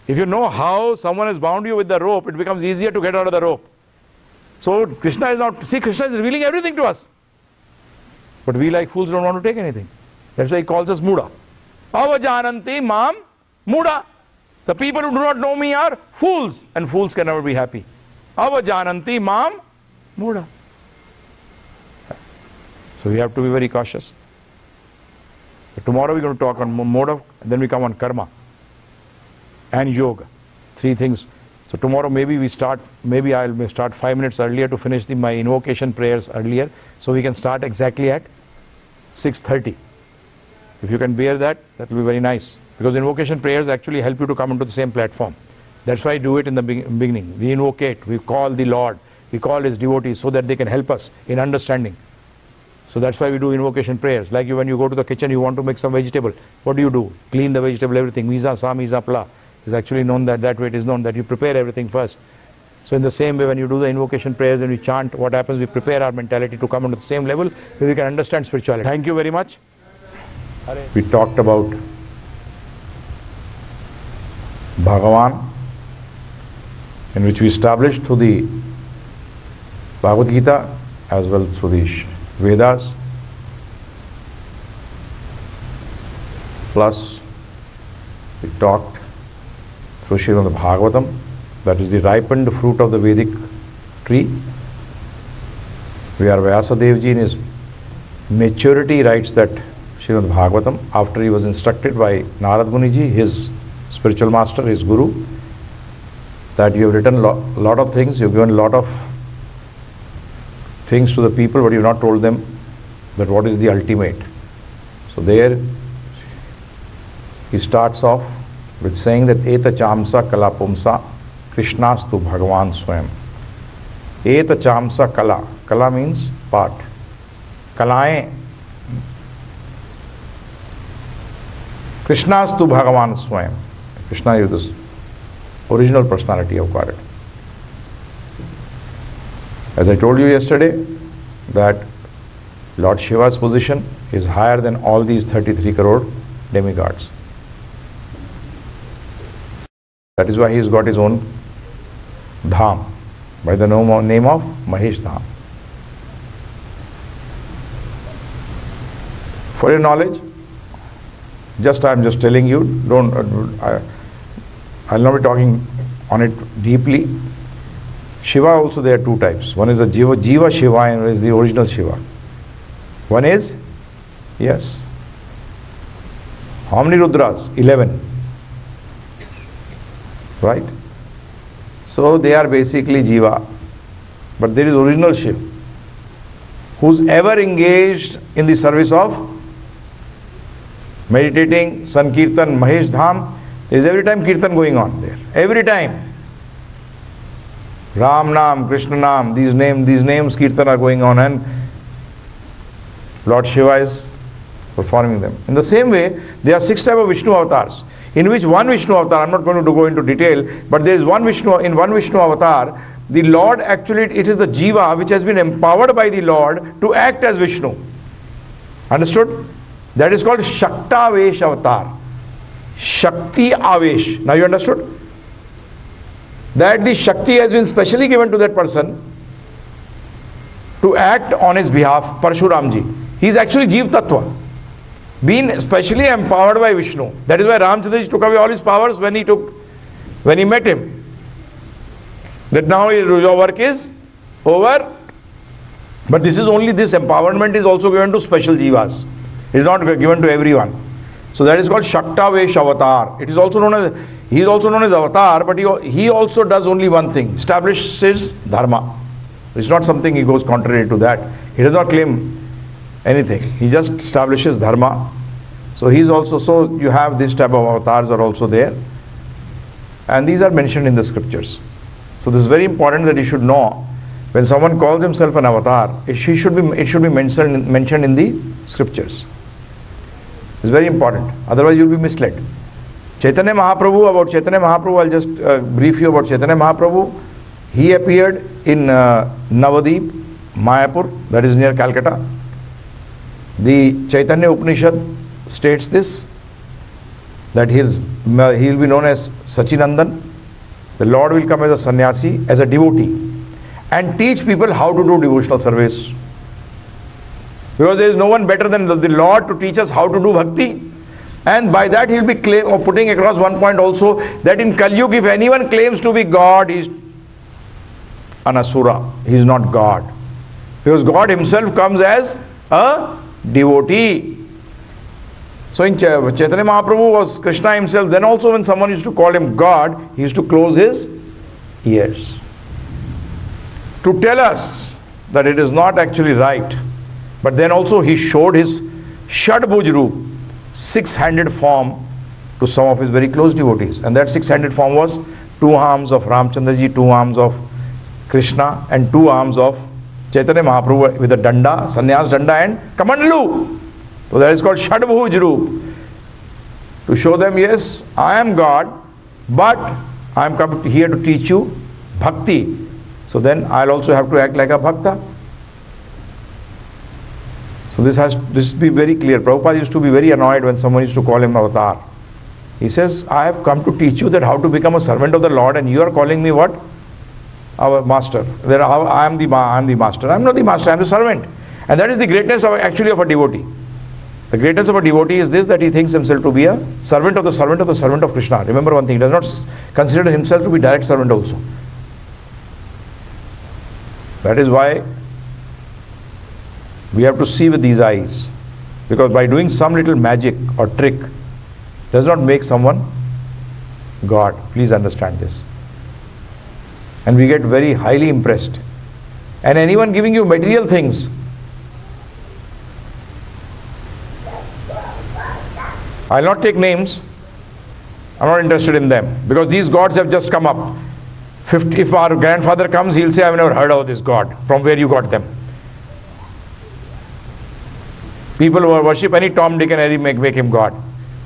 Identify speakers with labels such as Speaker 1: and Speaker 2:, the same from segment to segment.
Speaker 1: If you know how someone has bound you with the rope, it becomes easier to get out of the rope. So Krishna is not, see, Krishna is revealing everything to us. But we like fools don't want to take anything. That's why he calls us Muda. Avajananti mam Muda. The people who do not know me are fools, and fools can never be happy. Avajananti mam Muda. So we have to be very cautious. So tomorrow we're going to talk on mode of, then we come on karma and yoga. Three things. So tomorrow maybe we start, maybe I'll start 5 minutes earlier to finish my invocation prayers earlier, so we can start exactly at 6:30. If you can bear that, that will be very nice. Because invocation prayers actually help you to come into the same platform. That's why I do it in the beginning. We invocate, we call the Lord, we call His devotees so that they can help us in understanding. So that's why we do invocation prayers. Like when you go to the kitchen, you want to make some vegetable. What do? Clean the vegetable, everything. Misa, sa, misa, pla. It's actually known that way it is known, that you prepare everything first. So in the same way, when you do the invocation prayers and we chant, what happens? We prepare our mentality to come into the same level so we can understand spirituality. Thank you very much. We talked about Bhagavan, in which we established through the Bhagavad Gita as well through the Vedas, plus we talked through Srimad Bhagavatam, that is the ripened fruit of the Vedic tree, where Vyasadevji in his maturity writes that Srimad Bhagavatam, after he was instructed by Narad Muniji, his spiritual master, his guru, that you have written a lot of things, you have given a lot of things to the people, but you have not told them that what is the ultimate. So there he starts off with saying that Eta Chamsa Kala Pumsa Krishnastu Bhagavan Swayam. Eta Chamsa Kala. Kala means part. Kalaएं Krishnastu Bhagavan Swayam. Krishna is this original personality of Godhead. As I told you yesterday, that Lord Shiva's position is higher than all these 33 crore demigods. That is why he has got his own dham by the name of Mahesh Dham. For your knowledge, I am just telling you, I'll not be talking on it deeply. Shiva also, there are two types. One is the Jiva Shiva and one is the original Shiva. One is, yes. How many Rudras? 11. Right? So they are basically Jiva. But there is original Shiva, who's ever engaged in the service of meditating, Sankirtan, Mahesh Dham. There is every time Kirtan going on there. Every time. Ram Nam, Krishna Nam, these names Kirtan are going on, and Lord Shiva is performing them. In the same way, there are 6 types of Vishnu avatars, in which one Vishnu avatar, I am not going to go into detail, but there is one Vishnu avatar, the Lord actually, it is the Jiva which has been empowered by the Lord to act as Vishnu. Understood? That is called Shaktavesh avatar. Shakti Avesh. Now you understood? That the Shakti has been specially given to that person to act on his behalf, Parshuramji. He is actually Jeev Tattva, being specially empowered by Vishnu. That is why Ramchandraji took away all his powers when he met him. That now your work is over. But this empowerment is also given to special Jivas. It is not given to everyone. So that is called Shaktavesh avatar. It is also known as, he is also known as avatar, but he also does only one thing, establishes dharma. It's not something he goes contrary to that. He does not claim anything. He just establishes dharma. So he is also, so you have this type of avatars are also there. And these are mentioned in the scriptures. So this is very important that you should know. When someone calls himself an avatar, it should be mentioned in the scriptures. It's very important. Otherwise you will be misled. About Chaitanya Mahaprabhu, I'll just brief you about Chaitanya Mahaprabhu. He appeared in Navadip, Mayapur, that is near Calcutta. The Chaitanya Upanishad states this, that he'll be known as Sachinandan. The Lord will come as a sannyasi, as a devotee, and teach people how to do devotional service. Because there is no one better than the Lord to teach us how to do bhakti. And by that he'll be putting across one point also, that in Kaliyuga, if anyone claims to be God, he is an asura. He is not God. Because God himself comes as a devotee. So in Chaitanya Mahaprabhu was Krishna himself. Then also when someone used to call him God, he used to close his ears, to tell us that it is not actually right. But then also he showed his Shadbhuj Roop, six-handed form, to some of his very close devotees. And that six-handed form was two arms of Ramchandraji, two arms of Krishna, and two arms of Chaitanya Mahaprabhu with a danda, sannyas danda and kamandalu. So that is called Shadbhuj Roop. To show them, yes, I am God, but I am come here to teach you bhakti. So then I'll also have to act like a bhakta. So this be very clear. Prabhupada used to be very annoyed when someone used to call him avatar. He says, I have come to teach you that how to become a servant of the Lord, and you are calling me what? Our master. I am the master. I am not the master, I am the servant. And that is the greatness of actually of a devotee. The greatness of a devotee is this, that he thinks himself to be a servant of the servant of the servant of Krishna. Remember one thing, he does not consider himself to be direct servant also. That is why we have to see with these eyes. Because by doing some little magic or trick does not make someone God. Please understand this. And we get very highly impressed. And anyone giving you material things, I'll not take names, I'm not interested in them, because these gods have just come up. If our grandfather comes, he'll say, I've never heard of this god, from where you got them. People who worship any Tom, Dick and Harry make him God.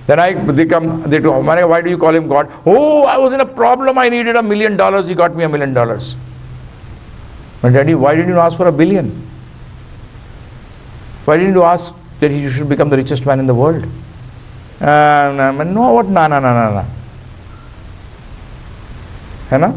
Speaker 1: Then they come, why do you call him God? Oh, I was in a problem, I needed $1 million, he got me $1 million. But Daddy, why didn't you ask for $1 billion? Why didn't you ask that you should become the richest man in the world? No, what? No. है ना?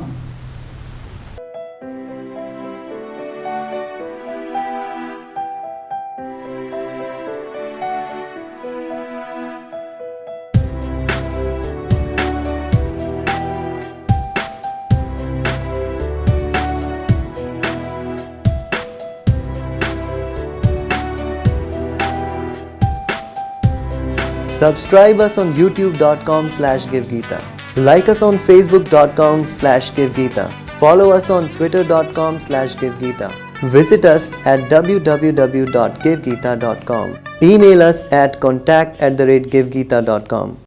Speaker 2: Subscribe us on youtube.com/GiveGita. Like us on facebook.com/GiveGita. Follow us on twitter.com/GiveGita. Visit us at www.givegita.com. Email us at contact@givegita.com.